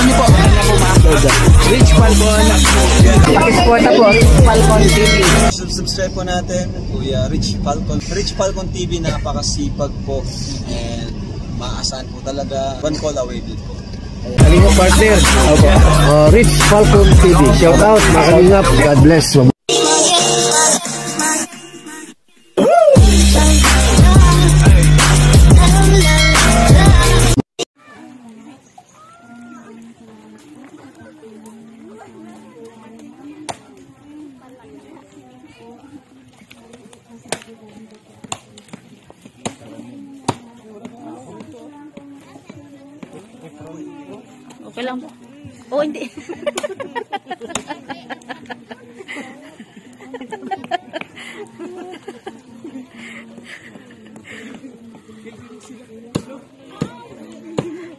niyo po. Ano po ma-upload? Rich Falcon. Pakisupport na po. Rich Falcon TV. Subscribe po natin, Kuya Rich Falcon. Rich Falcon TV, napakasipag po. And maasahan po talaga. One call away din po. Kalingap partner. Rich Falcon TV. Shout out mga kalingap. God bless. Okay lang po. Oh, hindi.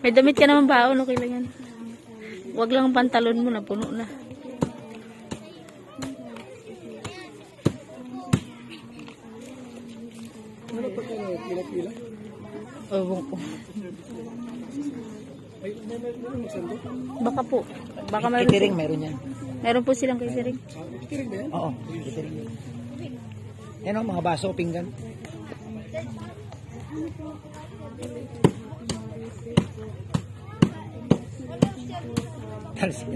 May damit ka naman baon, okay lang yan. Huwag lang ang pantalon mo, napuno na. Oh, baka po. Baka meron. Catering meron yan. Meron po silang catering. Catering ba yan? Oo, catering. Yan o, mga baso, pinggan.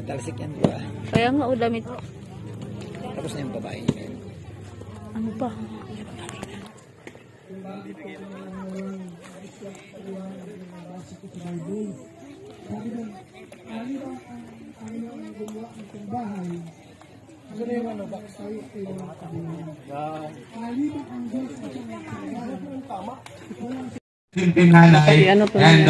Talsik yan, diba? Kaya nga, o damit. Tapos na yung babae. Ano pa? Nanay, and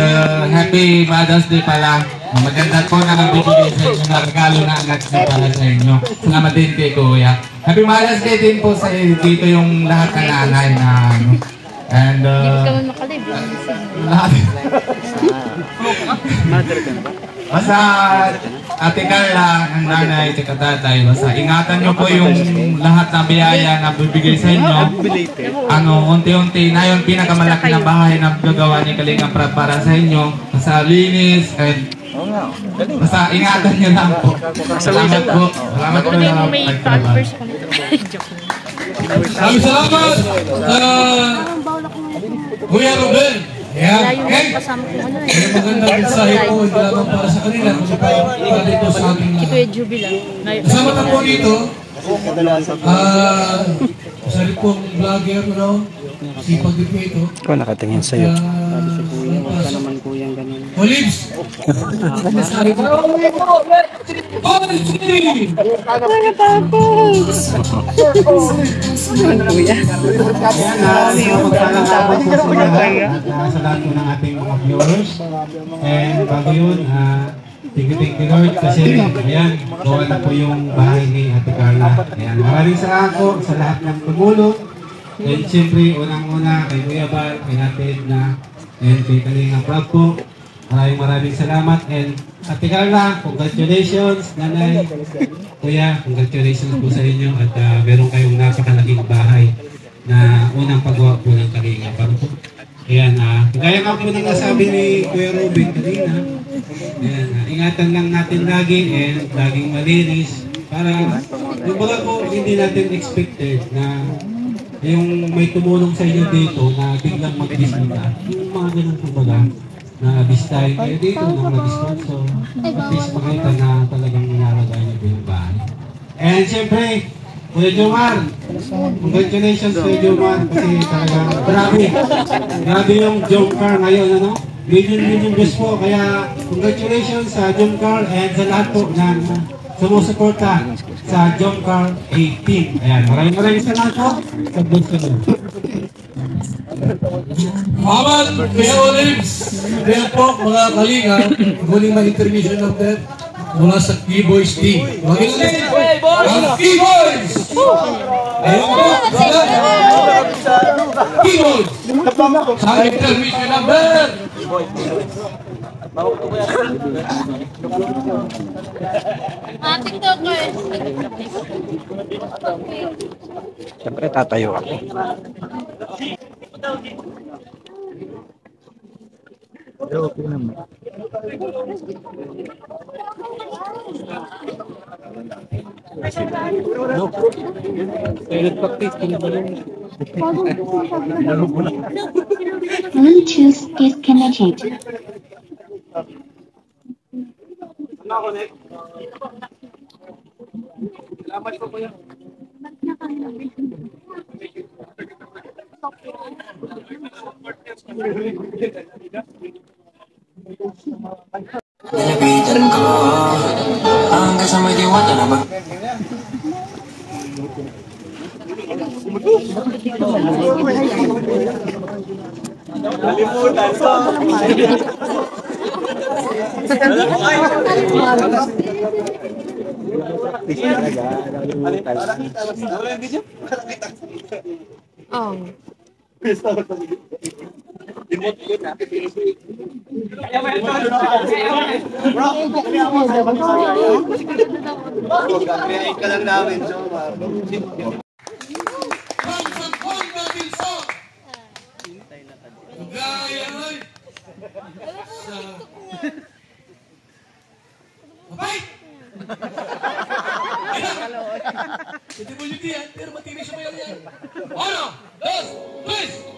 happy Mother's Day pala. Maganda po na nagbibigay sa inyo na regalo na agad para sa inyo. Salamat din kay Kuya. Happy Mother's Day din po sa dito yung lahat ng nanay na ano. And lahat. Basta Ate Carla, ang nanay, tika tatay, basta ingatan nyo po yung lahat ng biyaya na bibigay sa inyo. Ano, unti-unti na yung pinakamalaki na bahay na gagawa ni Kalingap Rab para sa inyo. Basta linis, and basta ingatan nyo lang po. Salamat po. Salamat po na pagtrabaho. Maraming salamat sa Kuya Ruben. Yeah. Okay. Magandang mensahe po, hindi lamang para sa kanila, kasi para dito sa ating kasama na po dito. Isa rin pong vlogger, sipag din po ito. Ikaw nakatingin sa'yo. Ka naman kuyang ganun. Olives! Mga tapos! Ano kuya? Sa lahat po ng ating mga viewers. And bago yun, thank you Lord kasi ayan, gawa na po yung bahay ni Ate Carla. Ayan, maraming salamat po sa lahat ng tumulong. And siyempre, unang-una kay Kuya Bal, kay natin na and kay Kalingap Rab po. Maraming salamat. And Ate Carla, congratulations. Nanay, Kuya, congratulations po sa inyo. At meron kayong napakalaking bahay na unang paggawa po ng Kalingap Rab po. Ayan, kaya nga po nang nasabi ni Kuya Robin kanina. Ayan, ingatan lang natin lagi and laging malinis. Para yung mga po hindi natin expected na yung may tumulong sa inyo dito na biglang mag-bisita. Yung mga ganun po ba na bistahin kayo dito, na mag-sponsor. At least makita na talagang nilalagay niyo yung bahay. And siyempre, Kuya Jomar, congratulations Kuya Jomar kasi talagang grabe yung Jomcar ngayon, ano? Million views po, kaya congratulations sa Jomcar and sa lahat po ng sumusuporta sa Jomcar 18. Ayan, maraming salamat po sa vlog ko. Salamat, Kuya Olives. Kaya po, mga kalinga, muling ma-intermission ng death mula sa Keyboys team. Mag-ilit ang Keyboys! Ayun po, Keyboys! Sa intermission ng death! TikTokers! Siyempre tatayo ako. Okay naman. Bluetooth disconnected. Nilapitan ko hanggang sa may diwata na mag... Hindi mo yun yan, pero matiri siya mayan yan. 1, 2, 3.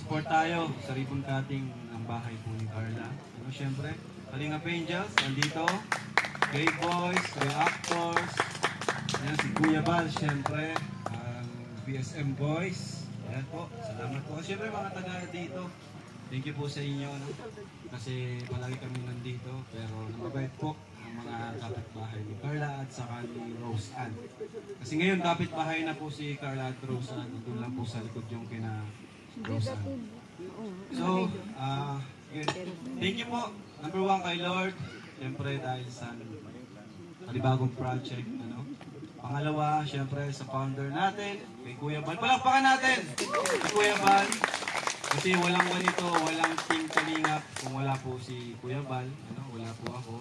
Support tayo sa ribbon cutting ng bahay po ni Carla. Ano, syempre, Kalingap Angels, nandito. Great Boys, Kuya Actors. Ayan, si Kuya Bal, syempre. BSM Boys. Ayan po, salamat po. Syempre, mga taga dito. Thank you po sa inyo. No? Kasi palagi kami nandito. Pero namabait po ang mga kapitbahay ni Carla at saka ni Rose Ann. Kasi ngayon, kapitbahay na po si Carla at Rose Ann. Doon lang po sa likod yung kina Rose Ann. So, yun. Thank you po. Number 1 kay Lord. Siyempre dahil sa panibagong project. Ano? Pangalawa, siyempre sa founder natin, kay Kuya Bal. Palakpakan natin! Kay Kuya Bal. Kasi walang ganito, walang Team Kalingap kung wala po si Kuya Bal. Ano? Wala po ako.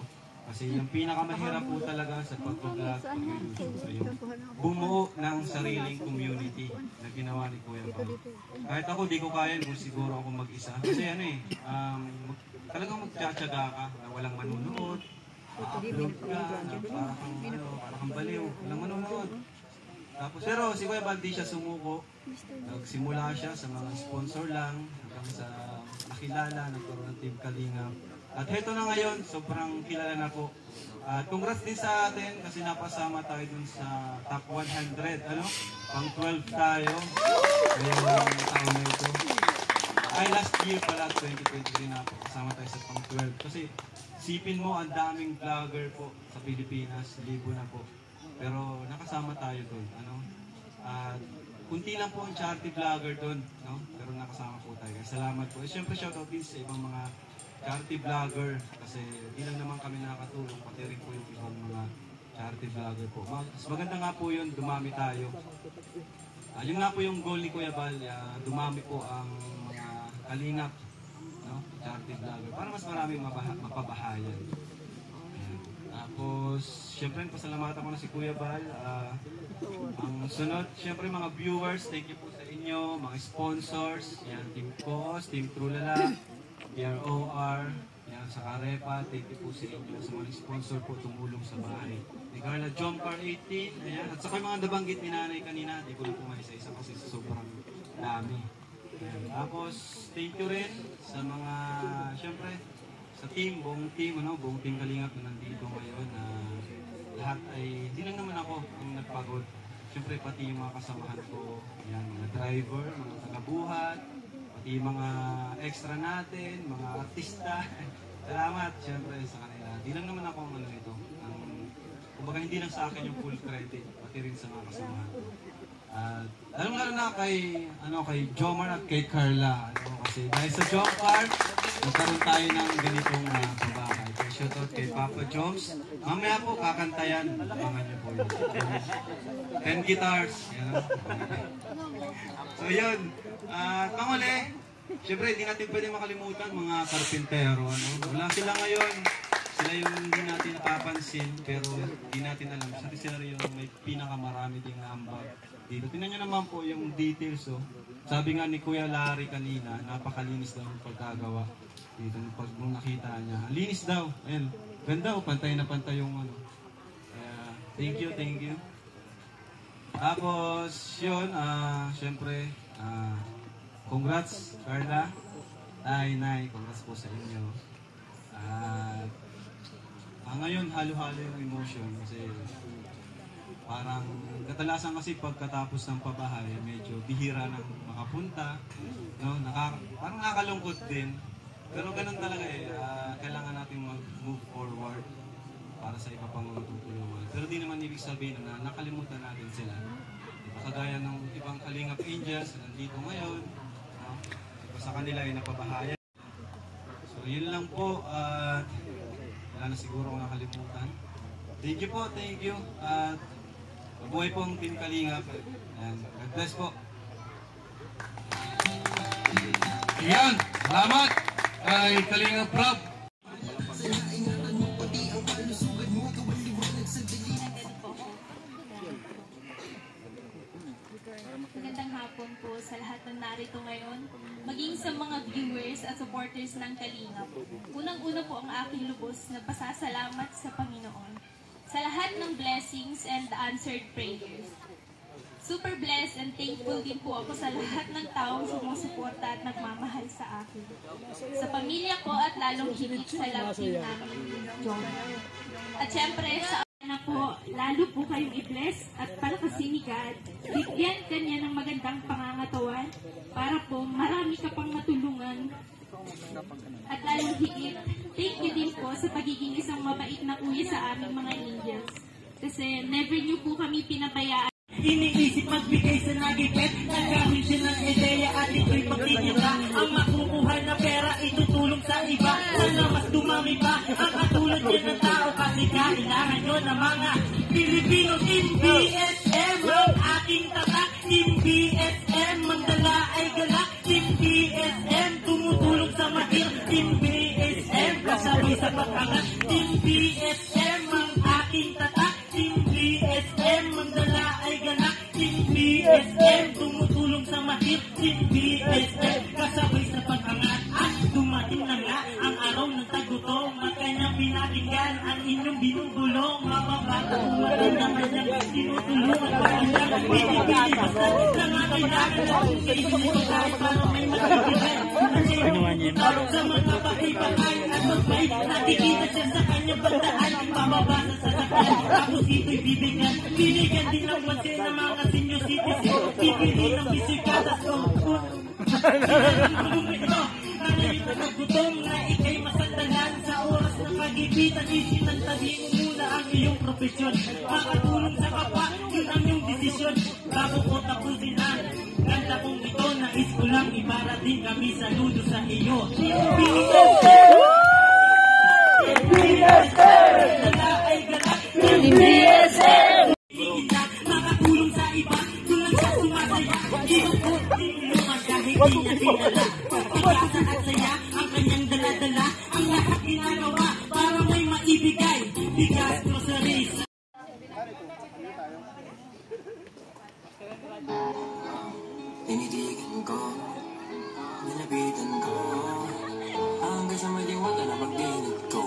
Kasi yung pinakamahirap po talaga sa pag-vlog, pag-YouTube, ay yung bumuo ng sariling community na ginawa ni Kuya Bal. Kahit ako, di ko kaya kung siguro ako mag-isa. Kasi ano eh, talagang magtsatsaga ka na walang manunood, upload ka, na parang baliw, walang manunood. Tapos, pero si Kuya Bal di siya sumuko. Nagsimula siya sa mga sponsor lang, hanggang sa nakilala, nagkaroon ng Team Kalingap. At heto na ngayon, sobrang kilala na po. At congrats din sa atin kasi napasama tayo dun sa top 100. Ano? Pang 12 tayo. Ngayong taon na ito. Ay, last year pala, 2023 na po. Kasama tayo sa pang 12. Kasi sipin mo, ang daming vlogger po sa Pilipinas. Libo na po. Pero nakasama tayo dun. Ano? At kunti lang po ang charity vlogger dun. No? Pero nakasama po tayo. Salamat po. Siyempre, shoutout din sa ibang mga charity vlogger kasi di lang naman kami nakakatulong, pati rin po yung ibang mga charity vlogger po. Mas maganda nga po yun, dumami tayo. Yun nga po yung goal ni Kuya Bal, dumami po ang mga kalingap, no? Charity vlogger, para mas maraming mapabahayan. Ayan. Tapos, syempre pasalamatan ko na si Kuya Bal. sunod, syempre mga viewers, thank you po sa inyo, mga sponsors, yan, Team Cos, Team Trulala, PROR, yan, sa Karepa, thank you po sa inyo, sa mga sponsor po tumulong sa bahay. Ni Carla Jomcar 18, ayan, at saka yung mga nabanggit ni nanay kanina, di ko na po maisa-isa kasi sobrang dami. Ayan. Tapos, thank you rin sa mga, syempre, sa team, buong team Kalingap na nandito ngayon, na lahat ay, hindi lang naman ako ang nagpagod. Siyempre, pati yung mga kasamahan ko, yan, mga driver, mga tagabuhat, pati yung mga extra natin, mga artista. Salamat, siyempre, sa kanila. Hindi lang naman ako ang ano ito. Kumbaga, hindi lang sa akin yung full credit, pati rin sa mga kasamahan ko. Lalo na kay Jomar at kay Carla. Kasi dahil sa Jomar, nagkaroon tayo ng ganitong pabahay. Shoutout kay Papa Joms. Mamaya po, kakantayan. Abangan niyo po yun. 10 guitars. Yan. So yun. Panguli, syempre hindi natin pwede makalimutan mga karpintero. Wala sila ngayon. Sila yung hindi natin napapansin, pero hindi natin alam. Sila yung may pinakamarami ding ambag dito. Tingnan nyo naman po yung details. Sabi nga ni Kuya Larry kanina, napakalinis daw yung pagkagawa dito. Pag nakita niya, linis daw. Ayan, ganda o, pantay na pantay yung ano. Thank you, thank you. Tapos, yun, syempre, congrats, Carla. Nay, congrats po sa inyo. Ngayon, halo-halo yung emotion kasi parang katalasan kasi pagkatapos ng pabahay, medyo bihira nang makapunta. No? Parang nakakalungkot din. Pero ganun talaga kailangan natin mag-move forward para sa iba pang matutulungan. Pero di naman ibig sabihin na nakalimutan natin sila. Kagaya ng ibang Kalingap Angels na nandito ngayon, no? Sa kanila ay napabahayan. So yun lang po. Wala na siguro kung nakalimutan. Thank you po, thank you. Mabuhay po ang Team Kalingap. God bless po. Ayan, salamat kay Kalingap Rob. Magandang hapon po sa lahat ng narito ngayon, maging sa mga viewers at supporters ng Kalingap. Unang-una po ang aking lubos na pasasalamat sa Panginoon sa lahat ng blessings and answered prayers. Super blessed and thankful din po ako sa lahat ng taong sumusuporta at nagmamahal sa akin. Sa pamilya ko at lalong higit sa love team namin, John. At syempre, sa na po, lalo po kayong i-bless at palakasin ni God. Bigyan kanya ng magandang pangangatawan para po marami ka pang matulungan. At lalong higit, thank you din po sa pagiging isang mabait na kuya sa aming mga angels. Kasi never niyo po kami pinabayaan. Iniisip magbigay sa nagipet, nagkamit siya ng ideya at ito'y pagtitinda. Ang makukuha na pera itutulong sa iba, sana mas dumami pa ang katulad niya ng tao. Kasi kailangan nyo ng mga Pilipino. Team BSM ang aking tatak. Team BSM mandala ay galak. Team BSM tumutulong sa mahirap. Team BSM kasabay sa pagkangat. Team BSM ang aking tatak. Team BSM mandala ay galak. Team BSM tumutulong sa mahirap. Team BSM kasabay sa pagkangat. At dumating na nga ang araw ng tagutong at kanyang pinakinggan ang inyong binubulong. Mababata umarin na kanyang tinutulungan. Kanyang pinipili basta na nga kailangan na kung kaisip kahit para may matibigay. Kasi sa mga bahay-bahay at magbay, nakikita siya sa kanyang bandaan. Pababasa sa sakyan, tapos ito'y bibigyan. Binigyan din ng pansin ng mga senior citizen. Bibili ng bisikatas ko. Gutom na ikay masandalan sa oras ng kagipitan, isinantahin muna ang iyong profesyon. Makatulong sa kapwa, yun ang iyong desisyon. Bago ko tapusin ang ganda kong ito, nais ko lang ibarating kami saludo sa iyo. Makatulong sa iba, tulad sa sumasaya. Ginukot din naman kahit di niya kilala. Pagpasa at saya ang kanyang dala-dala. Ang lahat ginagawa para may maibigay. Bigas, groceries. Tinitigan ko, nilapitan ko, hanggang sa may diwata na pagdinig ko.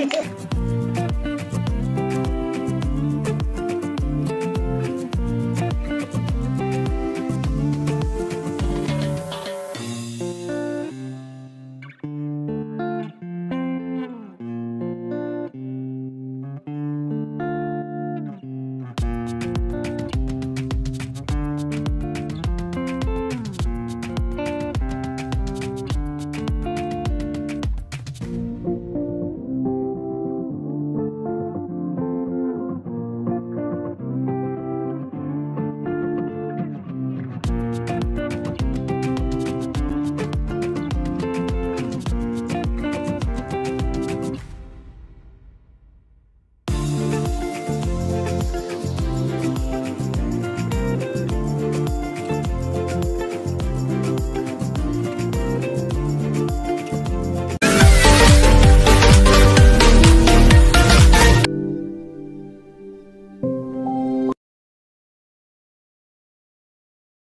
Yeah.